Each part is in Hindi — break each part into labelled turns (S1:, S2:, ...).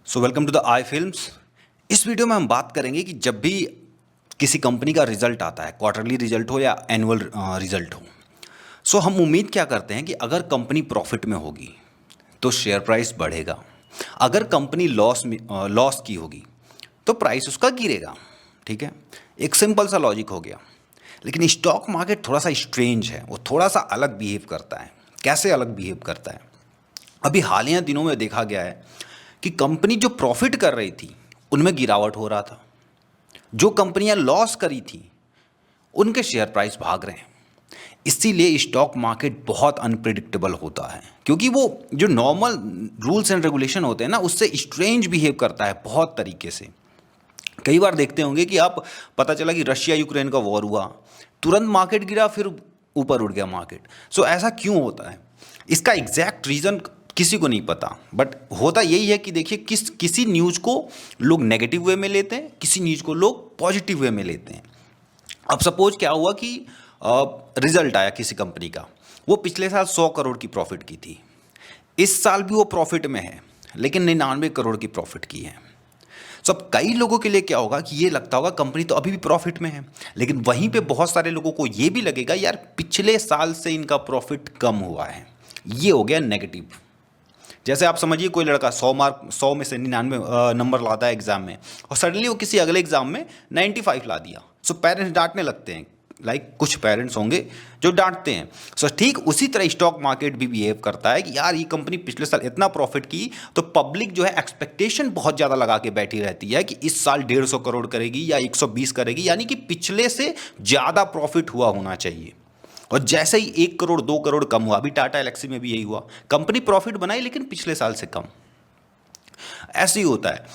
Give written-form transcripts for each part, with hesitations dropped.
S1: So welcome to the I films. इस वीडियो में हम बात करेंगे कि जब भी किसी कंपनी का रिजल्ट आता है, क्वार्टरली रिजल्ट हो या एनुअल रिजल्ट हो, सो हम उम्मीद क्या करते हैं कि अगर कंपनी प्रॉफिट में होगी तो शेयर प्राइस बढ़ेगा, अगर कंपनी लॉस की होगी तो प्राइस उसका गिरेगा। ठीक है, एक सिंपल सा लॉजिक हो गया। लेकिन स्टॉक मार्केट थोड़ा सा स्ट्रेंज है, वो थोड़ा सा अलग बिहेव करता है। कैसे अलग बिहेव करता है? अभी हालिया दिनों में देखा गया है कि कंपनी जो प्रॉफिट कर रही थी उनमें गिरावट हो रहा था, जो कंपनियां लॉस करी थी उनके शेयर प्राइस भाग रहे हैं। इसीलिए स्टॉक मार्केट बहुत अनप्रिडिक्टेबल होता है, क्योंकि वो जो नॉर्मल रूल्स एंड रेगुलेशन होते हैं ना, उससे स्ट्रेंज बिहेव करता है बहुत तरीके से। कई बार देखते होंगे कि आप, पता चला कि रशिया यूक्रेन का वॉर हुआ, तुरंत मार्केट गिरा, फिर ऊपर उठ गया मार्केट। सो ऐसा क्यों होता है? इसका एग्जैक्ट रीज़न किसी को नहीं पता, बट होता यही है कि देखिए, किसी न्यूज़ को लोग नेगेटिव वे में लेते हैं, किसी न्यूज़ को लोग पॉजिटिव वे में लेते हैं। अब सपोज क्या हुआ कि रिजल्ट आया किसी कंपनी का, वो पिछले साल 100 करोड़ की प्रॉफिट की थी, इस साल भी वो प्रॉफिट में है, लेकिन 99 करोड़ की प्रॉफिट की है। तो अब कई लोगों के लिए क्या होगा कि ये लगता होगा कंपनी तो अभी भी प्रॉफिट में है, लेकिन वहीं पे बहुत सारे लोगों को ये भी लगेगा यार पिछले साल से इनका प्रॉफिट कम हुआ है। ये हो गया नेगेटिव। जैसे आप समझिए, कोई लड़का 100 में से 99 नंबर लाता है एग्जाम में, और सडनली वो किसी अगले एग्जाम में 95 ला दिया। सो पेरेंट्स डांटने लगते हैं, कुछ पेरेंट्स होंगे जो डांटते हैं। सो ठीक उसी तरह स्टॉक मार्केट भी बिहेव करता है कि यार ये कंपनी पिछले साल इतना प्रॉफिट की, तो पब्लिक जो है एक्सपेक्टेशन बहुत ज़्यादा लगा के बैठी रहती है कि इस साल 150 करोड़ करेगी या 120 करेगी, यानी कि पिछले से ज़्यादा प्रॉफिट हुआ होना चाहिए। और जैसे ही 1 करोड़ 2 करोड़ कम हुआ, अभी टाटा एलेक्सी में भी यही हुआ, कंपनी प्रॉफिट बनाई लेकिन पिछले साल से कम। ऐसे ही होता है।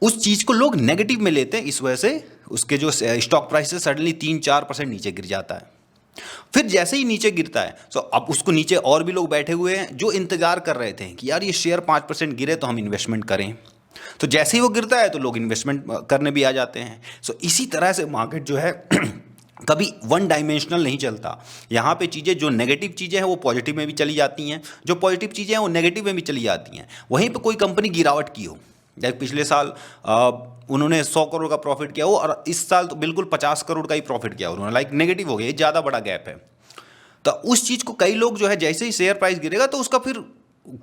S1: उस चीज़ को लोग नेगेटिव में लेते हैं, इस वजह से उसके जो स्टॉक प्राइस है सडनली 3-4% नीचे गिर जाता है। फिर जैसे ही नीचे गिरता है, अब उसको नीचे और भी लोग बैठे हुए हैं जो इंतजार कर रहे थे कि यार ये शेयर 5% गिरे तो हम इन्वेस्टमेंट करें। तो जैसे ही वो गिरता है तो लोग इन्वेस्टमेंट करने भी आ जाते हैं। इसी तरह से मार्केट जो है कभी वन डायमेंशनल नहीं चलता। यहाँ पे चीज़ें, जो नेगेटिव चीज़ें हैं वो पॉजिटिव में भी चली जाती हैं, जो पॉजिटिव चीज़ें हैं वो नेगेटिव में भी चली जाती हैं। वहीं पे कोई कंपनी गिरावट की हो, जैसे पिछले साल उन्होंने 100 करोड़ का प्रॉफिट किया हो और इस साल तो बिल्कुल 50 करोड़ का ही प्रॉफिट किया उन्होंने, नेगेटिव हो गया, ये ज़्यादा बड़ा गैप है। तो उस चीज़ को कई लोग जो है, जैसे ही शेयर प्राइस गिरेगा तो उसका फिर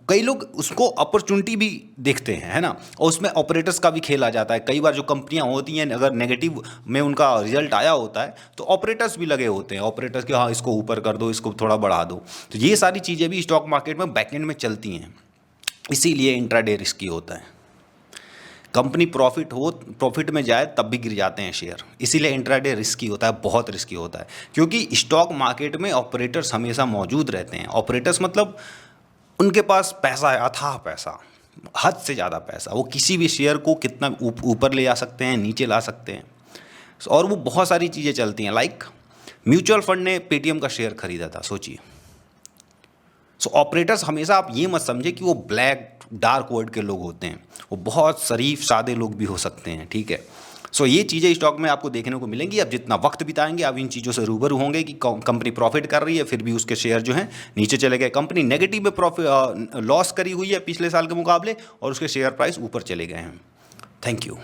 S1: कई लोग उसको अपॉर्चुनिटी भी देखते हैं, है ना। और उसमें ऑपरेटर्स का भी खेल आ जाता है। कई बार जो कंपनियां होती हैं, अगर नेगेटिव में उनका रिजल्ट आया होता है तो ऑपरेटर्स भी लगे होते हैं, ऑपरेटर्स के, हाँ इसको ऊपर कर दो, इसको थोड़ा बढ़ा दो। तो ये सारी चीज़ें भी स्टॉक मार्केट में बैकएंड में चलती हैं। इसीलिए इंट्राडे रिस्की होता है। कंपनी प्रॉफिट में जाए तब भी गिर जाते हैं शेयर, इसीलिए इंट्राडे रिस्की होता है, बहुत रिस्की होता है। क्योंकि स्टॉक मार्केट में ऑपरेटर्स हमेशा मौजूद रहते हैं। ऑपरेटर्स मतलब उनके पास पैसा है, अथाह पैसा, हद से ज़्यादा पैसा। वो किसी भी शेयर को कितना ऊपर ले जा सकते हैं, नीचे ला सकते हैं। और वो बहुत सारी चीज़ें चलती हैं। म्यूचुअल फंड ने पेटीएम का शेयर खरीदा था, सोचिए। ऑपरेटर्स हमेशा, आप ये मत समझे कि वो ब्लैक डार्क वर्ड के लोग होते हैं, वो बहुत शरीफ सादे लोग भी हो सकते हैं। ठीक है। ये चीज़ें स्टॉक में आपको देखने को मिलेंगी। अब जितना वक्त बिताएंगे आप इन चीज़ों से रूबरू होंगे कि कंपनी प्रॉफिट कर रही है, फिर भी उसके शेयर जो हैं नीचे चले गए। कंपनी नेगेटिव में प्रॉफिट लॉस करी हुई है पिछले साल के मुकाबले, और उसके शेयर प्राइस ऊपर चले गए हैं। Thank you.